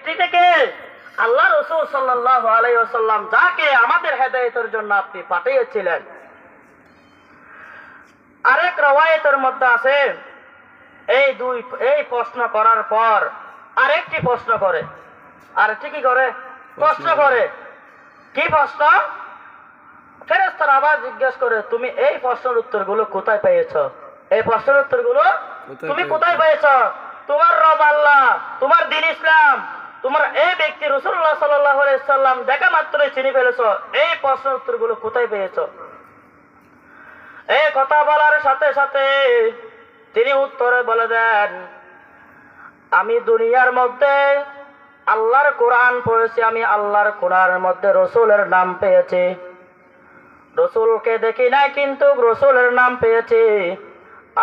ব্যক্তিটা কে? আল্লাহ রাসূল সাল্লাল্লাহু আলাইহি ওয়াসাল্লাম, যাকে আমাদের হেদায়েতের জন্য আপনি পাঠিয়েছিলেন। আরেক রওয়ায়াতের মধ্যে আছে, এই প্রশ্ন করার পর আরেকটি প্রশ্ন করে। আরেকটি কি করে? প্রশ্ন করে। কি প্রশ্ন? ফেরেশতারা আবার জিজ্ঞেস করে, তুমি এই প্রশ্নের উত্তরগুলো কোথায় পেয়েছো? এই প্রশ্নের উত্তরগুলো তুমি কোথায় পেয়েছো? তোমার রব আল্লাহ, তোমার দ্বীন ইসলাম, তোমার এই ব্যক্তি রাসূলুল্লাহ সাল্লাল্লাহু আলাইহি সাল্লাম দেখা মাত্রই চিনে ফেলেছো, এই প্রশ্নের উত্তরগুলো কোথায় পেয়েছো? এই কথা বলার সাথে সাথে তিনি উত্তরে বলে দেন, আমি দুনিয়ার মধ্যে আল্লাহর কোরআন পড়েছি, আমি আল্লাহর কোরআনের মধ্যে রসুলের নাম পেয়েছি। রসুলকে দেখি নাই, কিন্তু রসুলের নাম পেয়েছি।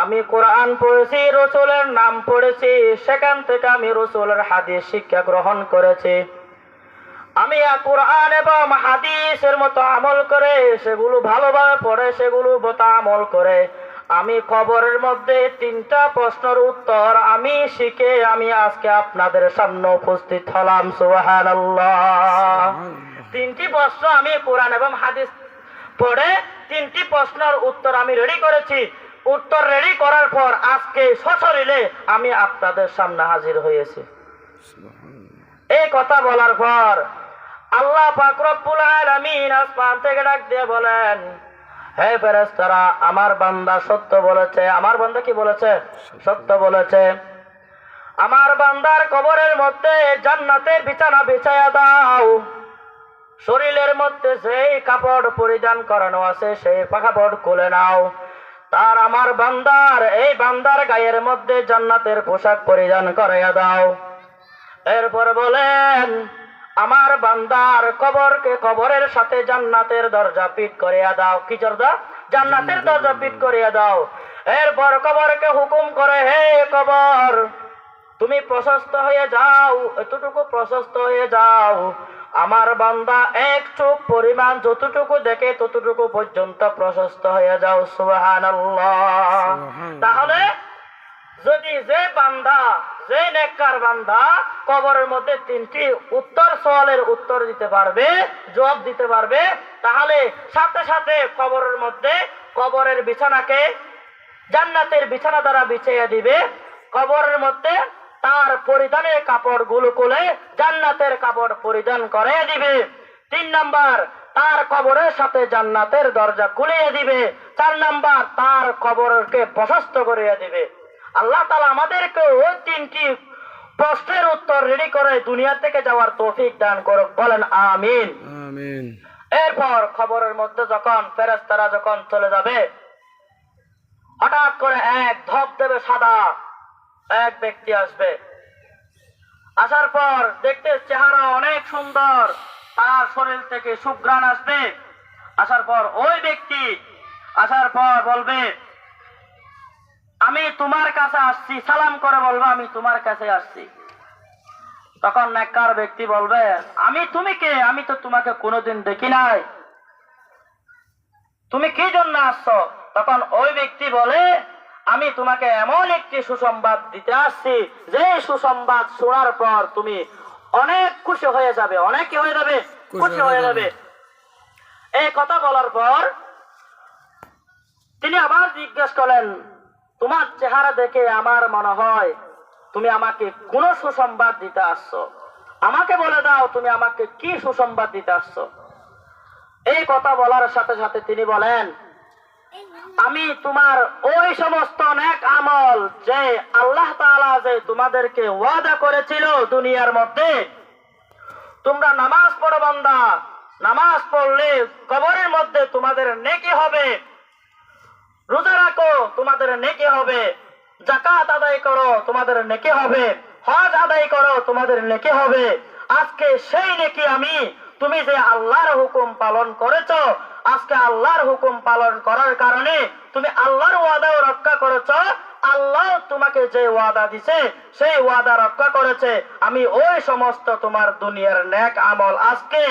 আমি কোরআন পড়েছি, রসুলের নাম পড়েছি, সেখান থেকে আমি রসুলের হাদিস শিক্ষা গ্রহণ করেছি। আমি কোরআন এবং হাদিসের মতো আমল করে, সেগুলো ভালোভাবে পড়ে, সেগুলো মতো আমল করে আমি কবরের মধ্যে 3টা প্রশ্নের উত্তর আমি শিখে আমি আজকে আপনাদের সামনে উপস্থিত হলাম। সুবহানাল্লাহ। 3টি প্রশ্ন আমি কোরআন এবং হাদিস পড়ে 3টি প্রশ্নের উত্তর আমি রেডি করেছি। উত্তর রেডি করার পর আজকে সশরীরে আমি আপনাদের সামনে হাজির হয়েছি। এই কথা বলার পর আল্লাহ পাক রব্বুল আলামিন আসমান থেকে ডাক দিয়ে বলেন, হে ফেরেশতারা, আমার বান্দা সত্য বলেছে। আমার বান্দা কি বলেছে? সত্য বলেছে। আমার বান্দার কবরের মধ্যে জান্নাতের বিছানা বিছায়া দাও। শরীরের মধ্যে যেই কাপড় পরিধান করানো আছে সেই কাপড় খুলে নাও। তার আমার বান্দার এই বান্দার গায়ের মধ্যে জান্নাতের পোশাক পরিধান করাইয়া দাও। এরপর বলেন, আমার বান্দার কবরকে কবরের সাথে জান্নাতের দরজা পিট করিয়া দাও। কি দরজা? জান্নাতের দরজা পিট করিয়া দাও। এরপর কবরকে হুকুম করে, হে কবর, তুমি প্রশস্ত হয়ে যাও, এতটুকু প্রশস্ত হয়ে যাও। আমার বান্দা এক চোখ পরিমাণ যতটুকু দেখে ততটুকু পর্যন্ত প্রশস্ত হয়ে যাও। সুবহানাল্লাহ। তাহলে যদি যে বান্দা, যে নেককার বান্দা কবরের মধ্যে 3টি সওয়ালের উত্তর দিতে পারবে, জবাব দিতে পারবে, তাহলে সাথে সাথে কবরের মধ্যে কবরের বিছানাকে জান্নাতের বিছানা দ্বারা বিছিয়ে দিবে। কবরের মধ্যে তার পরিধানের কাপড়গুলো খুলে জান্নাতের কাপড় পরিধান করে দিবে। 3 নাম্বার, তার কবরের সাথে জান্নাতের দরজা খুলিয়ে দিবে। 4 নাম্বার, তার কবরকে প্রশস্ত করিয়ে দিবে। আল্লাহ তাআলা আমাদেরকে ওই 3টি প্রশ্নের উত্তর রেডি করে দুনিয়া থেকে যাওয়ার তৌফিক দান করুক। বলেন আমিন। আমিন। এরপর খবরের মধ্যে যখন ফেরেশতারা যখন চলে যাবে, হঠাৎ করে এক ধবধবে সাদা এক ব্যক্তি আসবে। আসার পর দেখতে চেহারা অনেক সুন্দর, তার শরীর থেকে সুঘ্রাণ আসবে। আসার পর ওই ব্যক্তি আসার পর বলবে, আমি তোমার কাছে আসছি। সালাম করে বলবে, আমি তোমার কাছে আসছি। তখন নেককার ব্যক্তি বলবে, তুমি কে? আমি তো তোমাকে কোনোদিন দেখি নাই, তুমি কি জন্য আসছো? তখন ওই ব্যক্তি বলে, আমি তোমাকে এমন একটি সুসংবাদ দিতে আসছি, যে সুসংবাদ শোনার পর তুমি অনেক খুশি হয়ে যাবে। অনেক কি হয়ে যাবে? খুশি হয়ে যাবে। এই কথা বলার পর তিনি আবার জিজ্ঞেস করলেন, তোমার চেহারা দেখে আমার মনে হয় তুমি আমাকে কোন সুসংবাদ দিতে আসছো। আমাকে বলে দাও, তুমি আমাকে কি সুসংবাদ দিতে আসছো? এই কথা বলার সাথে সাথে তিনি বলেন, আমি তোমার ওই সমস্ত নেক আমল যে আল্লাহ তাআলা যে তোমাদেরকে ওয়াদা করেছিল দুনিয়ার মধ্যে, তোমরা নামাজ পড়ো বান্দা, নামাজ পড়লে কবরের মধ্যে তোমাদের নেকি হবে, রোজা রাখো তোমাদের নেকি হবে, যাকাত আদায় করো তোমাদের নেকি হবে, হজ আদায় করো তোমাদের নেকি হবে। আজকে সেই নেকি আমি, তুমি যে আল্লাহর হুকুম পালন করেছো, আজকে আল্লাহর হুকুম পালন করার কারণে তুমি আল্লাহর ওয়াদাও রক্ষা করেছো। আল্লাহ তোমাকে যে ওয়াদা দিছে সেই ওয়াদা রক্ষা করেছে। আমি ওই সমস্ত তোমার দুনিয়ার নেক আমল আজকে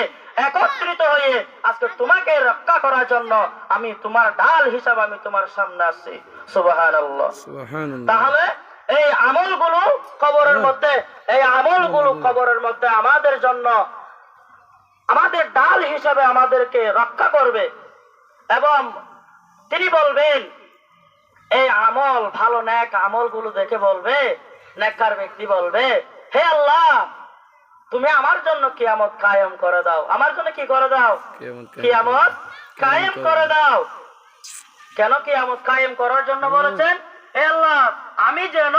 একত্রিত হয়ে আজকে তোমাকে রক্ষা করার জন্য আমি তোমার ঢাল হিসাবে আমি তোমার সামনে আসছি। সুবহানাল্লাহ। সুবহানাল্লাহ। তাহলে এই আমলগুলো কবরের মধ্যে, এই আমলগুলো কবরের মধ্যে আমাদের জন্য, আমাদের ডাল হিসাবে আমাদেরকে রক্ষা করবে। এবং তিনি বলবেন, এই আমল ভালো নেক আমলগুলো দেখে বলবে, নেককার ব্যক্তি বলবে, হে আল্লাহ, তুমি আমার জন্য কিয়ামত কায়েম করে দাও, আমার জন্য কি করে দাও, কিয়ামত কায়েম করে দাও। কেন কিয়ামত কায়েম করার জন্য বলেছেন? হে আল্লাহ, আমি যেন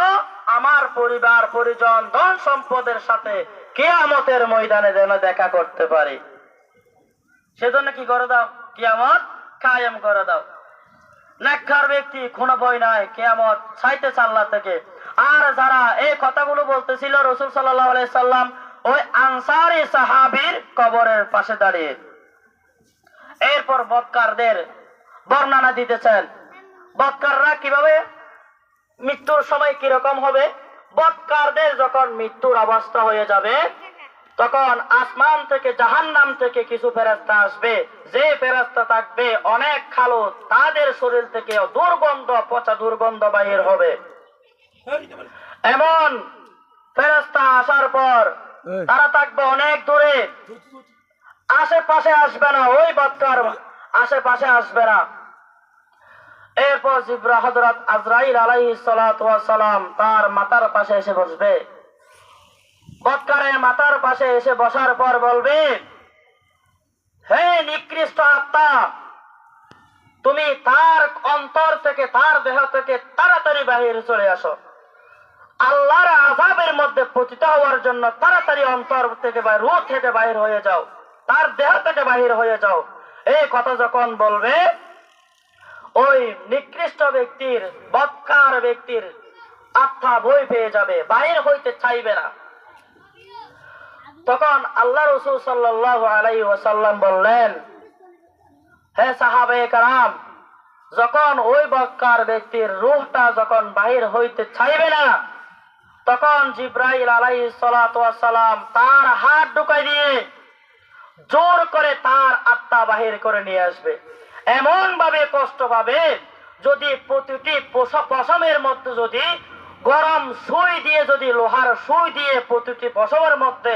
আমার পরিবার পরিজন ধন সম্পদের সাথে কিয়ামতের ময়দানে যেন দেখা করতে পারি, সেজন্য কি করে দাও, কিয়ামত কায়েম করে দাও। নেককার ব্যক্তি কোনো ভয় নাই, কিয়ামত চাইতেছে আল্লাহ থেকে। আর যারা এই কথাগুলো বলতেছিল রাসূল সাল্লাল্লাহু আলাইহি সাল্লাম ওই আনসারী সাহাবীর কবরের পাশে দাঁড়িয়ে, এরপর বদকারদের বর্ণনা দিতেছেন। বদকাররা কিভাবে মৃত্যুর সময় কিরকম হবে? বদকারদের যখন মৃত্যুর অবস্থা হয়ে যাবে, তখন আসমান থেকে জাহান্নাম থেকে কিছু ফেরেশতা আসবে, যে ফেরেশতা থাকবে অনেক কালো, তাদের শরীর থেকে দুর্গন্ধ, পচা দুর্গন্ধ বাহির হবে। এমন ফেরেশতা আসার পর তারা থাকবে অনেক দূরে, আশেপাশে আসবে না, ওই বদকার আশেপাশে আসবে না। এরপর জিবরাইল হযরত আজরাইল আলাইহিস সালাতু ওয়াস সালাম তার মাথার পাশে এসে বসবে। বদকারের মাথার পাশে এসে বসার পর বলবে, হে নিকৃষ্ট আত্মা, তুমি তার অন্তর থেকে, তার দেহ থেকে তাড়াতাড়ি বাহিরে চলে আসো। আল্লাহর আযাবের মধ্যে পতিত হওয়ার জন্য তাড়াতাড়ি অন্তর থেকে বা রূহ থেকে বাহির হয়ে যাও, তার দেহ থেকে বাহির হয়ে যাও। এই কথা যখন বলবে, ওই নিকৃষ্ট ব্যক্তির, বদকার ব্যক্তির আত্মা ভয় পেয়ে যাবে, বাহির হইতে চাইবে না। তখন আল্লাহ রাসূল সাল্লাল্লাহু আলাইহি ওয়াসাল্লাম বললেন, হে সাহাবায়ে কেরাম, যখন ওই বদকার ব্যক্তির রূহটা যখন বাহির হইতে চাইবে না, তখন জিবরাইল আলাইহিস সালাতু ওয়াস সালাম তার হাত ঢুকাই দিয়ে জোর করে তার আত্মা বাহির করে নিয়ে আসবে। এমন ভাবে কষ্ট পাবে, যদি প্রতিটি পশমের মধ্যে যদি গরম সুই দিয়ে, যদি লোহার সুই দিয়ে প্রতিটি পশমের মধ্যে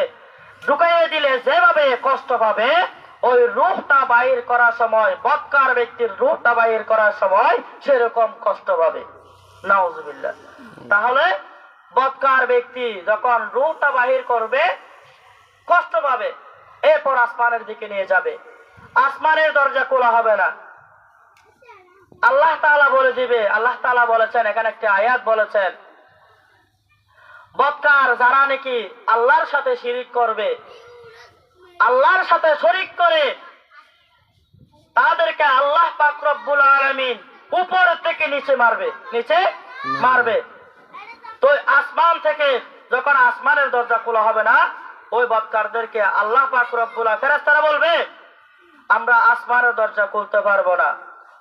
ঢুকাইয়ে দিলে যেভাবে কষ্ট পাবে, ওই রূহটা বাহির করার সময়, বদকার ব্যক্তির রূহটা বাহির করার সময় সেরকম কষ্ট পাবে। নাউজুবিল্লাহ। তাহলে বদকার ব্যক্তি যখন রূহটা বাহির করবে কষ্ট পাবে, এরপর আসমানের দিকে নিয়ে যাবে, আসমানের দরজা খোলা হবে না। আল্লাহ তাআলা বলে দিবে, আল্লাহ তাআলা বলেছেন, এখানে একটা আয়াত বলেছেন, বদকার যারা নাকি আল্লাহর সাথে শিরিক করবে, আল্লাহর সাথে শরীক করে, তাদেরকে আল্লাহ পাক রব্বুল আলামিন উপর থেকে নিচে মারবে, নিচে মারবে। তো আসমান থেকে যখন আসমানের দরজা খোলা হবে না, ওই বদকারদেরকে আল্লাহ পাক রব্বুল আলামিন, ফেরেশতারা বলবে, আমরা আসমানের দরজা খুলতে পারবো না।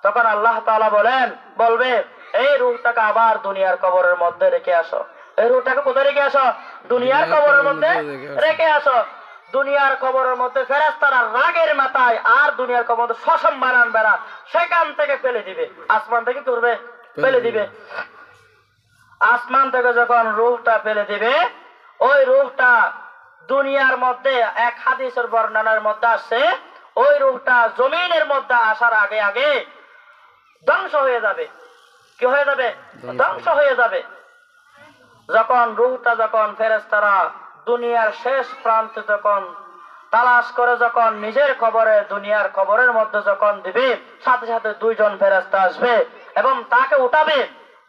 তখন আল্লাহ তাআলা বলবে, এই রূহটাকে আবার দুনিয়ার কবরের মধ্যে রেখে আসো। এই রূহটাকে কোথায় রেখে আসো? দুনিয়ার কবরের মধ্যে রেখে আসো। দুনিয়ার কবরের মধ্যে ফেরেশতারা রাগের মাথায় আর দুনিয়ার কবরের মধ্যে সসম্মান আনবে না, সেখান থেকে ফেলে দিবে, আসমান থেকে করবে ফেলে দিবে। আসমান থেকে যখন রূহটা ফেলে দিবে, ওই রূহটা দুনিয়ার মধ্যে, এক হাদিসের বর্ণনার মধ্যে আসছে, ওই রূহটা জমিনের মধ্যে আসার আগে আগে ধ্বংস হয়ে যাবে। কি হয়ে যাবে? ধ্বংস হয়ে যাবে। যখন রূহটা, যখন ফেরেশতারা দুনিয়ার শেষ প্রান্তে যখন তালাশ করে যখন নিজের কবরে, দুনিয়ার কবরের মধ্যে যখন দিবে, সাথে সাথে দুইজন ফেরেশতা আসবে এবং তাকে উঠাবে,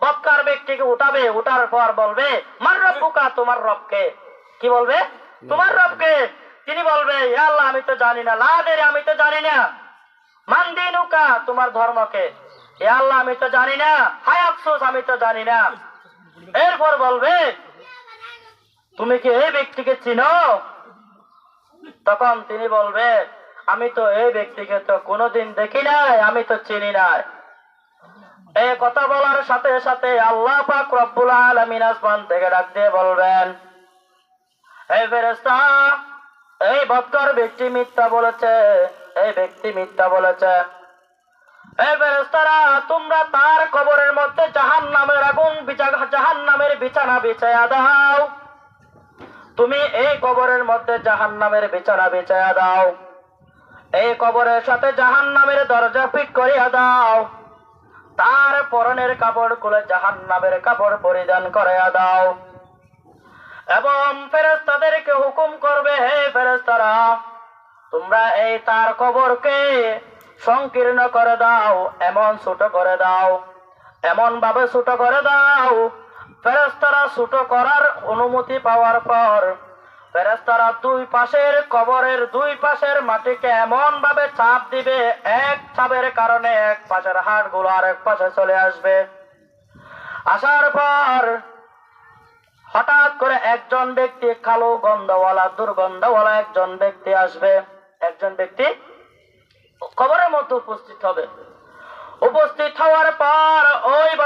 বদকার ব্যক্তিকে উঠাবে। উঠার পর বলবে, মান রব্বুকা, তোমার রবকে। কি বলবে? তোমার রবকে। তিনি বলবে, ইয়া আল্লাহ, আমি তো জানি না। লা আদরি, আমি তো জানি না। মান দীনুকা, তোমার ধর্মকে। ইয়া আল্লাহ, আমি তো জানি না। হায় আফসোস, আমি তো জানি না। এরপর বলবে, তুমি কি এই ব্যক্তিকে চিনো? তখন তিনি বলবে, আমি তো এই ব্যক্তিকে তো কোনোদিন দেখি নাই, আমি তো চিনি নাই। এই কথা বলার সাথে সাথে আল্লাহ পাক রব্বুল আলামিন আসমান থেকে ডাক দিয়ে বলবেন, এই ফেরেশতা, এই বদকার ব্যক্তি মিথ্যা বলেছে, এই ব্যক্তি মিথ্যা বলেছে। এই ফেরেশতারা, তোমরা তার কবরের মধ্যে জাহান্নামের আগুন জাহান্নামের বিছানা বিছায়া দাও। তুমি এই কবরের মধ্যে জাহান্নামের বিছানা বিছায়া দাও। এই কবরের সাথে জাহান্নামের দরজা ফিট করিয়া দাও। তার পরনের কাপড় খুলে জাহান্নামের কাপড় পরিধান করিয়া দাও। এবং ফেরেশতাদেরকে হুকুম করবে, হে ফেরেশতারা, তোমরা এই তার কবরকে সংকীর্ণ করে দাও, এমন ছোট করে দাও, এমন ভাবে ছোট করে দাও। ফেরেশতারা ছোট করার অনুমতি পাওয়ার পর ফেরেশতারা কবরের দুই পাশের মাটিকে এমন ভাবে চাপ দিবে, এক চাপের কারণে এক পাশের হাড়গুলো আরেক পাশে চলে আসবে। আসার পর হঠাৎ করে একজন ব্যক্তি, কালো গন্ধওয়ালা দুর্গন্ধওয়ালা একজন ব্যক্তি আসবে। একজন ব্যক্তি কবরের মধ্যে উপস্থিত হবে। উপস্থিত হওয়ার পর ওই